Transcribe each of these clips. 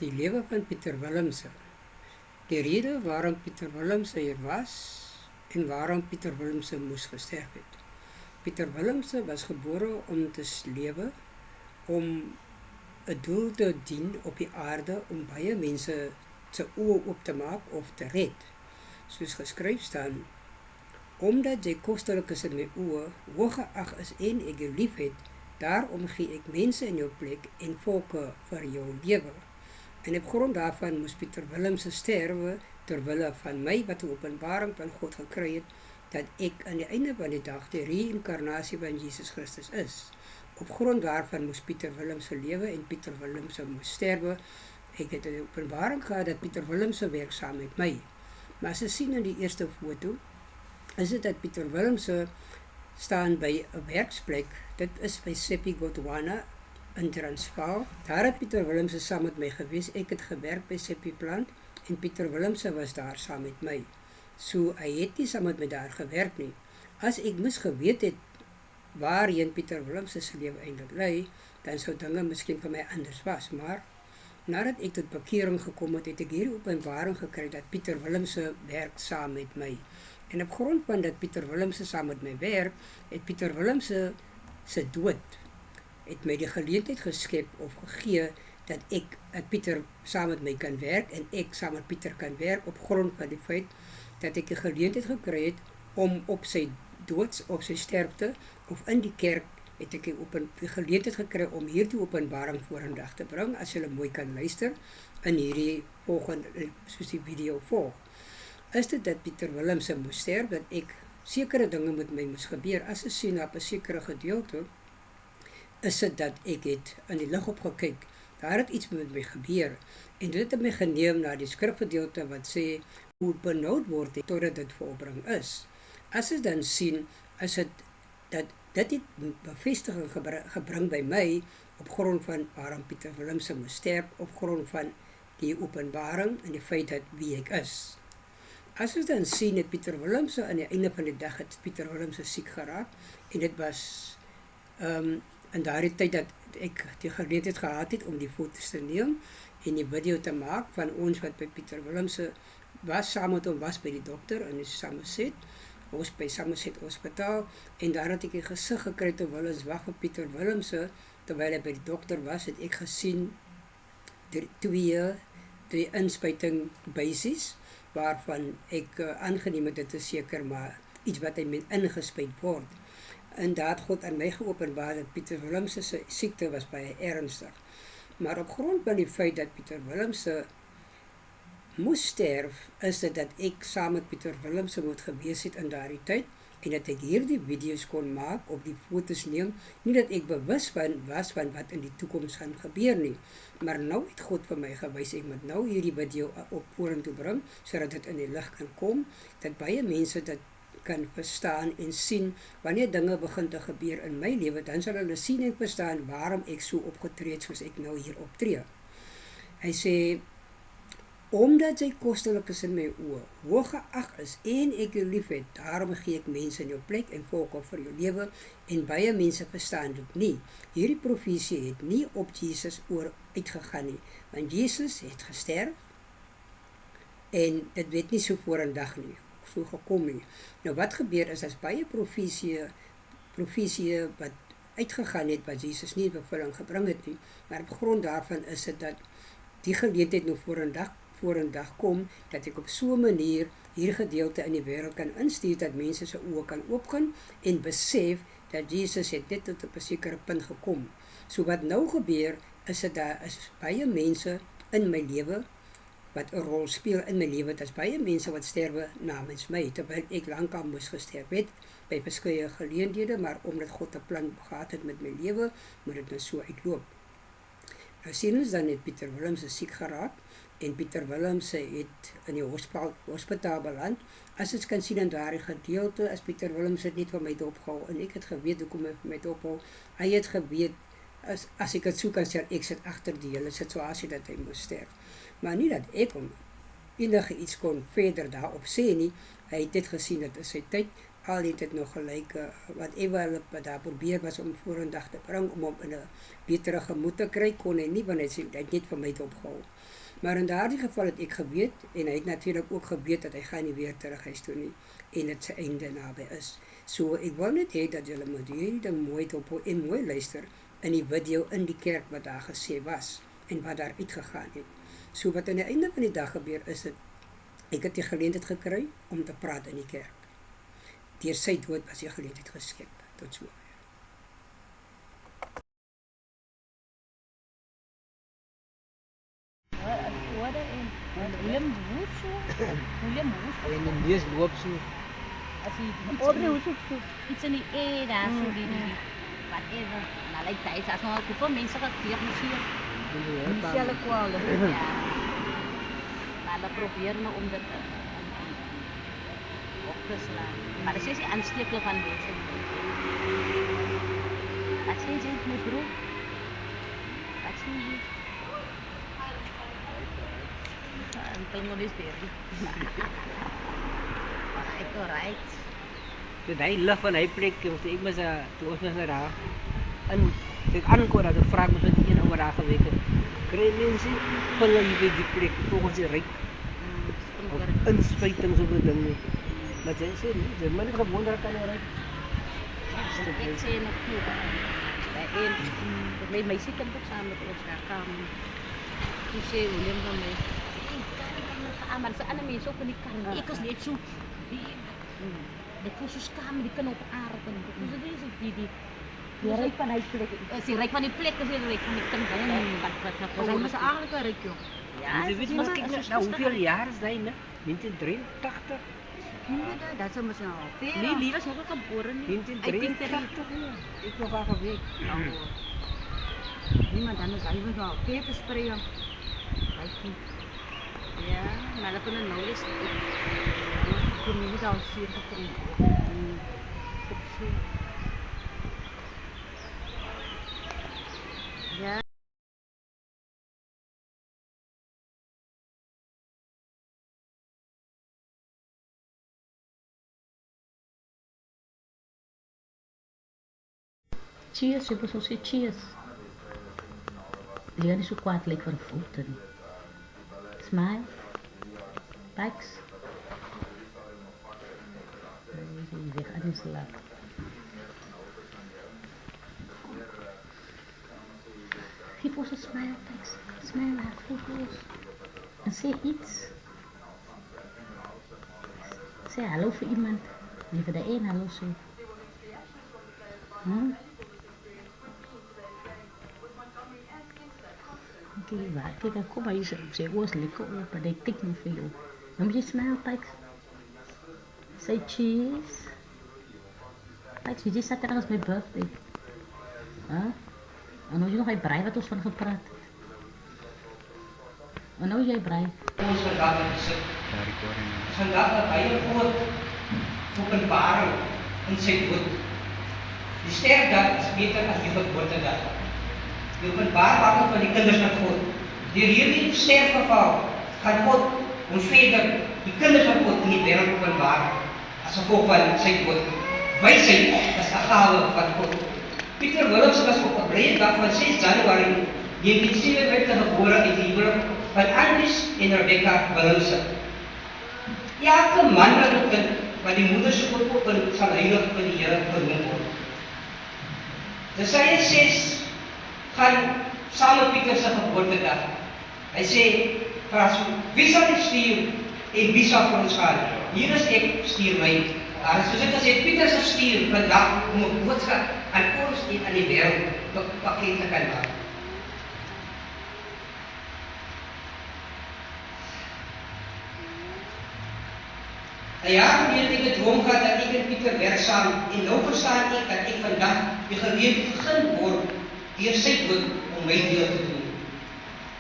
Die lewe van Pieter Willemse. Die rede waarom Pieter Willemse hier was en waarom Pieter Willemse moes gesterf het. Pieter Willemse was gebore om te lewe, om 'n doel te dien op die aarde, om baie mense se oë oop te maak of te red. Soos geskryf staan, omdat jy kostelik is in my oë, hoog geag is en ek jou lief het, daarom gee ek mense in jou plek en volke vir jou lewe. En op grond daarvan moes Pieter Willemse sterwe terwille van my wat 'n openbaring van God gekry het, dat ek aan die einde van die dag die reïnkarnasie van Jesus Christus is. Op grond daarvan moes Pieter Willemse lewe en Pieter Willemse moes sterwe. Ek het 'n openbaring gehad dat Pieter Willemse werk saam met my. Maar as jy sien in die eerste foto, is dit dat Pieter Willemse staan by 'n werksplek. Dit is by Seppi Godwana in Transvaal. Daar het Pieter Willemse saam met my gewees. Ek het gewerk by Seppi plant en Pieter Willemse was daar saam met my. So hy het nie saam met my daar gewerk nie. As ek moes geweet het waarheen Pieter Willemse se lewe eintlik lê, dan sou dinge miskien vir my anders was, maar nadat ek tot bekering gekom het, het ek hierdie openbaring gekry dat Pieter Willemse werk saam met my. En op grond van dat Pieter Willemse saam met my werk, het Pieter Willemse se dood het my die geleentheid geskep of gegee dat Pieter saam met my kan werk en ek saam met Pieter kan werk op grond van die feit dat ek die geleentheid gekry het om op sy doods, op sy sterfte of in die kerk het ek die geleentheid gekry om hierdie openbaring vorendag te bring, as julle mooi kan luister in hierdie volgende, soos die video volg. Is dit dat Pieter Willemse moes sterf, dat ek sekere dinge met my moes gebeur, as 'n sien op 'n sekere gedeelte, is dit dat ek het in die lig opgekyk, daar het iets met my gebeur, en dit het my geneem na die skrifgedeelte wat sê, hoe benoud word het, totdat dit volbring is. As jy dan sien, is dit dat dit het bevestiging gebring by my, op grond van waarom Pieter Willemse moes sterf, op grond van die openbaring en die feit dat wie ek is. As jy dan sien, het Pieter Willemse aan die einde van die dag het Pieter Willemse siek geraak, en dit was in daardie tyd dat ek die geleentheid gehad het om die foto's te neem en die video te maak van ons wat by Pieter Willemse was, saam met hom was by die dokter in die Somerset, by Somerset Hospitaal, en daar het ek die gesig gekry terwyl ons wag vir Pieter Willemse, terwyl hy by die dokter was, het ek gesien twee inspuiting basies, waarvan ek aangeneem het, dit is seker maar iets wat hy met ingespuit word. En daar het God aan my geopenbaar dat Pieter Willemse se siekte was baie ernstig. Maar op grond van die feit dat Pieter Willemse moes sterf, is dit dat ek saam met Pieter Willemse moet gewees het in daardie tyd, en dat ek hierdie video's kon maak, op die foto's neem, nie dat ek bewus was van wat in die toekoms gaan gebeur nie, maar nou het God vir my gewys, ek moet nou hierdie video op vorentoe bring, sodat dit in die lig kan kom, dat baie mense dit kan verstaan en sien, wanneer dinge begin te gebeur in my lewe, dan sal hulle sien en verstaan waarom ek so opgetree het soos ek nou hier optree. Hy sê, omdat jy kostelik is in my oë, hoog geag is en ek jou lief het, daarom gee ek mense in jou plek en volke vir jou lewe, en baie mense verstaan dit nie. Hierdie profesie het nie op Jesus oor uitgegaan nie, want Jesus het gesterf, en dit weet nie so vorendag nie, so gekom nie. Nou wat gebeur is, as baie profesie wat uitgegaan het, wat Jesus nie in vervulling gebring het nie, maar op grond daarvan is dit dat die geleentheid nou vorendag kom, dat ek op so 'n manier hierdie gedeelte in die wêreld kan instuur, dat mense se oë kan oopgaan en besef dat Jesus het net tot op 'n sekere punt gekom. So wat nou gebeur, is dat daar is baie mense in my lewe, wat 'n rol speel in my lewe, dat is baie mense wat sterwe namens my, terwyl ek lankal moes gesterf het, by verskeie geleenthede, maar omdat God 'n plan gehad het met my lewe, moet dit nou so uitloop. Nou sien ons dan het Pieter Willemse siek geraak, en Pieter Willemse het in die hospitaal beland. As ons kan sien in daardie gedeelte, is Pieter Willemse net vir my dopgehou, en ek het geweet hoekom hy vir my dophou. Hy het geweet, as ek het so kan sê, ek sit agter die hele situasie dat hy moes sterf. Maar nie dat ek hom enige iets kon verder daarop sê nie, hy het dit gesien, dat is sy tyd, al het dit nog gelyk whatever hulle daar probeer was om vorendag te bring om hom in 'n betere gemoed te kry, kon hy nie, want hy het net vir my opgehou. Maar in daardie geval het ek geweet, en hy het natuurlik ook geweet dat hy gaan nie weer terug huis toe nie, en dit sy einde naby is. So ek wil net hê dat julle moet hierdie ding mooi dophou en mooi luister in die video in die kerk wat daar gesê was, en wat daar uitgegaan het. So wat aan die einde van die dag gebeur is dit, ek het die geleentheid gekry om te praat in die kerk. Deur sy dood was die geleentheid geskep, tot so. William Wood En die neus loop so. as hy iets in die air daar so die whatever. Maar like tyd as nou hoeveel mense gekleed misschien dieselfde kwale. Ja. Maar hulle probeer nou om dit op te slaan. Maar dit is die aansteeklik van mense. Wat sê jy my broer? Wat sê jy? Tengo this baby. Alright. Toe hy lig van hy plek, ek was toe ons was daar. En dit aankom dat ek vra mos met een oor daar geweet het. Kry mense van jy weet die plek volgens die ryk. Inspuitings op 'n ding nie. Maar jy sê nie, jy moet gewoon daar kan ry. Ek sê nog toe. By een my seker ook saam met ons daar kam. Toe sê Willem van my maar se ander mense ook in die kar. Ek was net so ek voel so skaam, die kan op aarde. Dis die ryk van hy plek. Is die ryk van die plek is die ryk van die kind. Wat hy was eigenlijk 'n ryk joh. Ja, jy weet mos kyk nou hoeveel jaar is hy, né? 1983. Dat is mos nou. Nee, Lee was nog nie gebore nie. 1983. Ek nog al geweet. Niemand anders hy was al peper spray. Ja, maar hulle kon nou eens kon nie al seer gekry. Ja. Cheers, jy moet sê cheers. Die is so kwaad lyk vir voete. Smile. Thanks. Weg aan die slaap. Geef ons 'n smile, thanks. Smile, goed. En sê iets. Sê hallo vir iemand. Nie vir die een hallo so. Kijk, kom maar hier, sy oors lekker oop, en hy tik nou vir jou. Dan moet jy smile, Pikes. Say cheese. Pikes, weet jy, Saterdag is my birthday. En nou is jy nog hy braai wat ons van gepraat het. En nou is jy braai. Ons vandag gesit. Vandag het baie groot openbaring in sy dood. Die sterfdag is beter as die geboortedag. Die openbaarmaking van die kinders van God. Deur hierdie sterfgeval gaan God ons verder die kinders van God in die wêreld openbaar as gevolg van sy dood. Wysheid is 'n gawe van God. Pieter Willemse was op 'n blye dag van 6 Januarie 1957 gebore uit die huwelik van Agnes en Rebecca Willemse. Elke manlike kind wat die moeder se God open sal heilig vir die Here genoem word. Jesaja 6 gaan saam met Pieter se geboortedag. Hy sê, vras, wie sal ek stuur en wie sal vir ons gaan? Hier is ek, stuur my. Daar is soos ek gesê, Pieter sal stuur vandag om 'n boodskap aan ons en aan die wêreld pakket te kan maak. Ja, wanneer ek 'n droom gehad dat ek en Pieter werksaam en nou verstaan ek dat ek vandag die geleentheid gegee word deur sy dood om my deel te doen.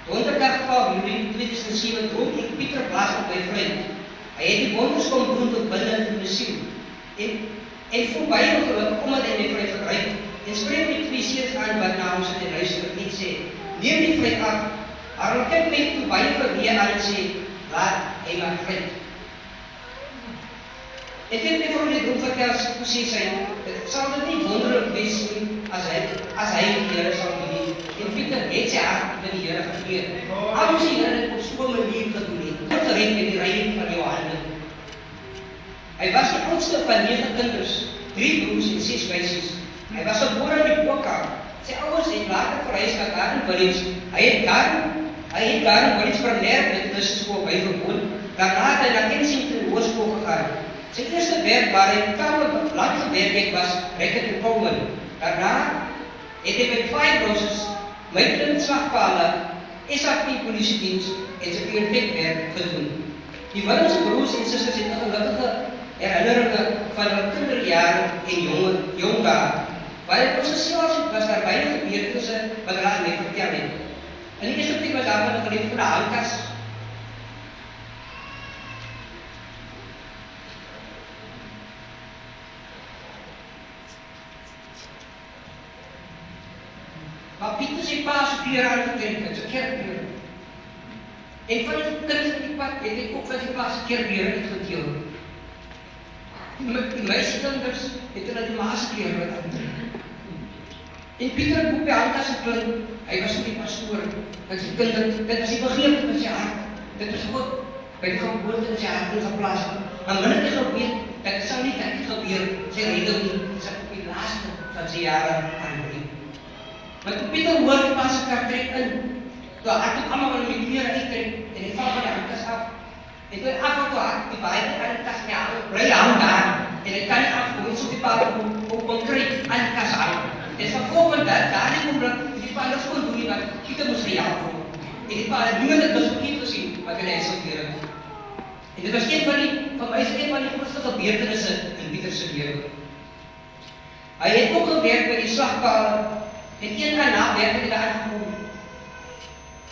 Donderdag van Julie 2007 droom ek Pieter blaas op my vriend. Hy het die wonderskom doen tot binne in die siel. En voel baie ongelukkig omdat hy my vriend verryk. En spreek my 2 seuns aan wat na hom sit en luister en sê, neem die vriend af. Daarom kyk my toe baie verweer aan en sê, laat hy maar vriend. En dit het vir die droom vertel, hoe sê sy, sal dit nie wonderlik wees nie, as hy die Here sal bedien. En Pieter het sy hart met die Here gegee. Al ons die Here het op so 'n manier gedoen het, tot gered met die redding van Johannes. Hy was die oudste van 9 kinders, 3 broers en 6 meisies. Hy was gebore in die Boekkamp. Sy ouers het later verhuis na Garden Village. Hy het Garden Village primêr Methodistskool bygewoon. Daarna het hy na Kensington Hoërskool gegaan. Sy eerste werk waar hy lang gewerk het was Reckitt & Colman. Daarna het hy met Five Roses, Maitland Slagpale, SAP Polisiediens en sy biblioteekwerk gedoen. Die Willemse broers en susters het 'n gelukkige herinneringe van hul kinderjare en jong dae. Waar ons gesels het, was daar baie gebeurtenisse wat hulle aan my vertel het. In die eerste plek was daar 'n geliefde van 'n handkas. Maar Pieter sy pa se klere aangetrek het, sy kerkklere. En van die kinders in die pad het ek ook van sy pa se kerkklere uitgedeel. Die meisiekinders het hulle die ma se klere aangetrek. En Pieter het op die handtas geklink, hy was nie die pastoor, dit was die begeerte in sy hart, dit was God, by die geboorte in sy hart geplaas, en wanneer hy geweet, dat het sal nie dit gebeur, sy redding nie, sy op die laaste van sy jare aanbring. Maar toe Pieter hoor die pa se kar trek in, toe hart het allemaal van die klere uittrek, en hy val van die handtas af, en toe hy afval toe hart, die baie aan die tas nie hang, bly hang daar, en hy kan nie afgoed, so die pa kon kry, aan die tas hang. En van volgende daar die oomblik, die pa niks kon doen nie, want Pieter moes gejaag word. En die pa het niemand het misverkeerd gesien, wat hy sy klere. En dit was een van my grootste gebeurtenisse in Pieter se lewe. Hy het ook gewerk by die slagpale, en een dag na werk het hy daar aangekom.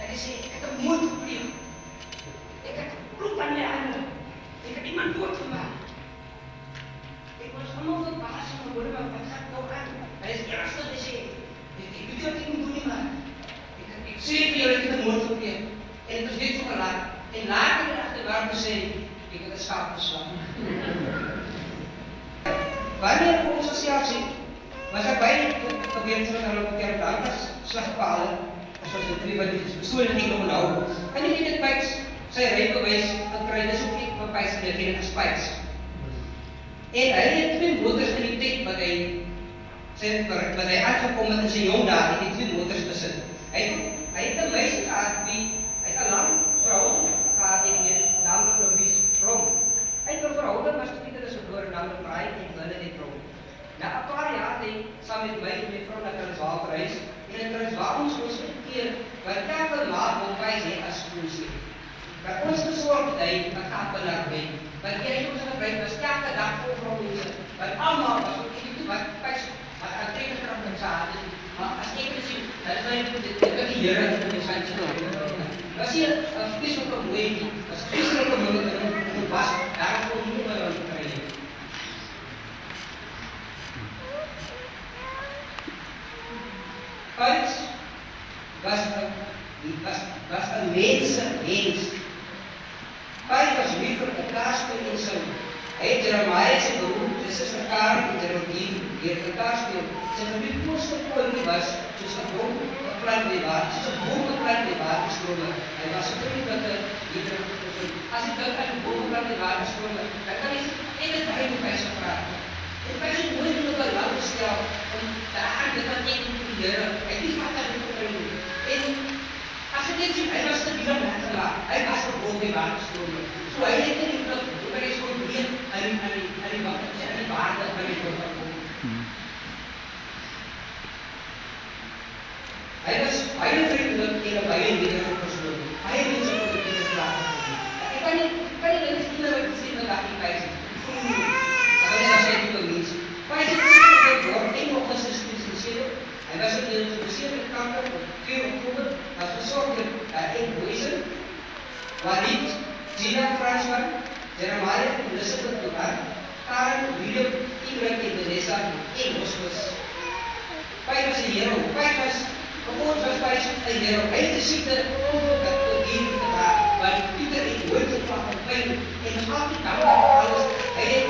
Hy sê, ek het 'n moord gepleeg. Ek het bloed aan my hande. Ek het iemand doodgemaak. Ek was allemaal verbaas en geworden, maar wat gaat nou aan? Hij is ernstig te zeggen. Ik weet wat ik moet doen, maar ik zeg voor jou dat ik het moord gepleegd. En het was dit zo gelaat. En later achter waar zei ik heb het schaap geslagen. Wanneer we ons sociaal zien, was er bij gebeurd van een lokale dankers, slagpalen, zoals de 3 wat die bestoelen niet nog nou. En ik het pijs, zij rijbewijs, dat krijg je dus ook niet van pijs en geen als pijs. En hij heeft 2 motors in die tijd wat hy aangekom het in sy jong dae, het die 2 motors besit. Hy het 'n meisie gehad, hy het 'n lang vrou gehad, die naam van Louise Blom. Hy het 'n verhouding was toe Pieter is gebore, naam van Brian en Bernadette Blom. Na 'n paar jaar het hy saam met my en my vrou na Transvaal gereis, en in Transvaal ons keer, wat elke maand wil wys het as skoolseer. By ons gesorg het hy 'n kapenaar by, want jy ons gebruik was elke dag vol vrouwense, want allemaal was ook nie wat pijs, maar aantrekkelijk kan ons aan, maar as ek het sien, dat is my die Here in die sy was hier 'n vreeslike mooi, was vreeslike mooi en was daar kon nie meer aan kry. Pijs was 'n mens. Pijs was liever 'n kaarspel in sy. Hy het Jeremiah se beroep, dis is 'n kaart in Jeremiah, hier 'n kaarspel. Sy gebied moes gekomen was, soos 'n boom geplant by water, soos 'n boom geplant by waterstrome. Hy was 'n vriendelike liefde. As jy dink aan 'n boom geplant by waterstrome, dan kan jy enige baie met Pijs gevra. En Pijs het nooit op 'n land gestel om te aan dit wat ek moet die Here. Hy het nie vat dat ek kan doen. En as ek dit sien, hy was te bietjie nagelaat. Hy was gewoon by waterstrome. So hy het nie geklop, hoe kan jy so weer aan die water van die grond kom. Hy was baie vriendelik en 'n baie nederige persoon. Baie mense kon dit nie verklaar nie. Ek kan nie dit nie wat sê dat hy Pijs het. Maar hy was net 'n mens. Pijs het word in Augustus 2007. Hy was in die gebaseerde kanker op 4 Oktober was gesorg met in Boise. Walid, Gina Fransman, Jeremiah, Elizabeth Dugan, Karen, William, Ingrid en Vanessa en Osmus. Pijs was 'n hero. Pijs was ons was Pijs 'n hero. Hy het 'n siekte dat tot hier gedra, maar Pieter het nooit geklap van pyn en gehad die dag alles. Hy het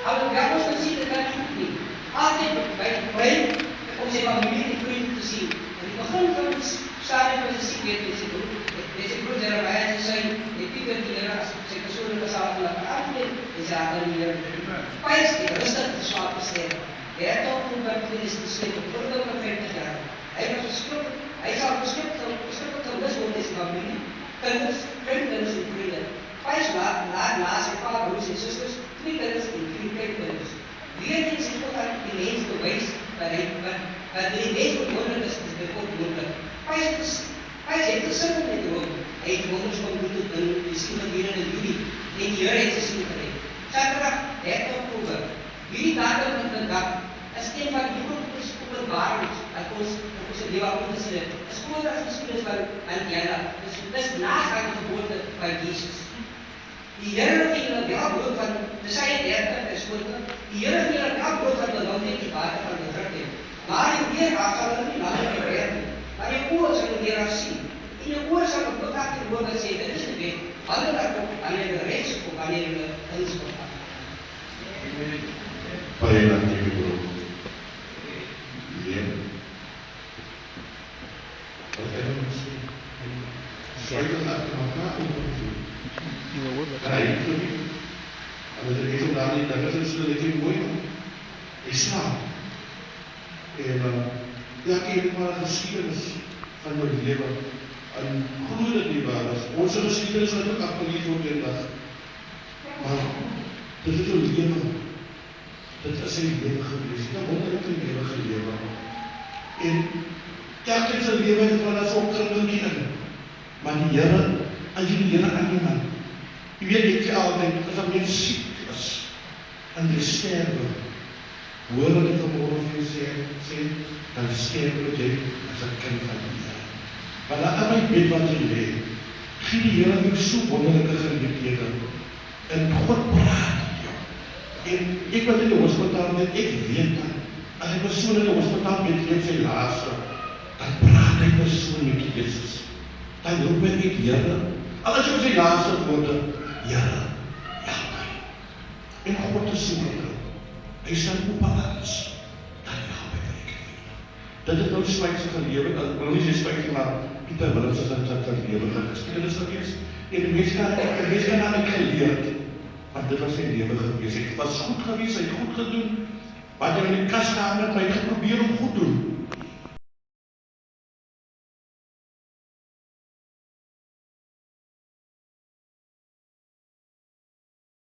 Alhoewel ons kan sien dit kan nie goed nie. Altyd by om sy familie en vriende te sien. In die begin van die stadium was sy weet, sy broer Jeremiah sê, die Pieter die Here as sy persoonlike saak laat aanneem, en sy raak aan die Here. Pijs die rustig te swaar bestel. Die hertog van Berkeley is gesleep op 50 jaar. Hy sal beskrikkelijk gemis word in sy familie, kinders, kleinkinders en vriende. Pijs laat na sy pa, broers en susters, 3 kinders en 3 kleinkinders. Weer eens het God aan die mens bewys wat die mens onmoontlik is by God moontlik. Pijs het gesikkel met die hoop. Hy het wonders van bloed in die sien gedurende Julie en die Here het sy sien gered. Saterdag 30 Oktober. Hierdie datum van vandag is een van die grootste openbarings wat ons op ons lewe aan gesien het. 'n Skooldag geskiedenis van Indiana. Dis na sy geboorte van Jesus. Die Here het hulle wel brood van Jesaja 30 skooldag. Die Here het hulle wel brood van beloof het die water van gedruk het. Maar die weer sal hulle nie langer bereik nie. Maar die oë sal hulle weer sien. En die oë sal op God agter hoor wat sê, dit is die wet. Wanneer dat op, wanneer hulle reeds op, wanneer hulle inskop gaan. Baie dankie broer. Ja. Wat het jy gesê? Sy het na mekaar opgevoer. En dat is ook daar niet, dat is een beetje mooi. Ik snap. En ja, ik heb maar een geschiedenis van mijn leven. En groeit het niet waar is. Onze geschiedenis wordt ook afgeleid voor de dag. Maar dit is een leven. Dit is een leven geweest. Dat wordt ook een leven geleven. En telkens een leven is wat dat ook gelukkig in. Maar die Here, as jy die Here aanneem, jy weet jy altyd, as 'n mens siek is, en jy sterwe, hoor wat ek vanmorgen vir jou sê, dan sterwe jy as 'n kind van die Here. Maar laat my weet wat jy leer. Gee die Here jou so wonderlike geleenthede, en God praat met jou. En ek wat in die hospitaal met, ek weet dat, as die persoon in die hospitaal met sy laaste, dan praat die persoon met Jesus. Dan roep ek Here, al as jy sy laaste woorde, Here, help my. En God is so wonderlik. Hy sal op alles, dan help my vir ek. Dit is nou Swyk se gelewe, ek wil nie sê Swyk, maar Pieter Willem se gelewe geskiedenis gewees. En die mens kan aan ek geleerd, want dit was sy lewe gewees. Hy was goed gewees, hy het goed gedoen, wat hy in die kas gaan met my geprobeer om goed doen.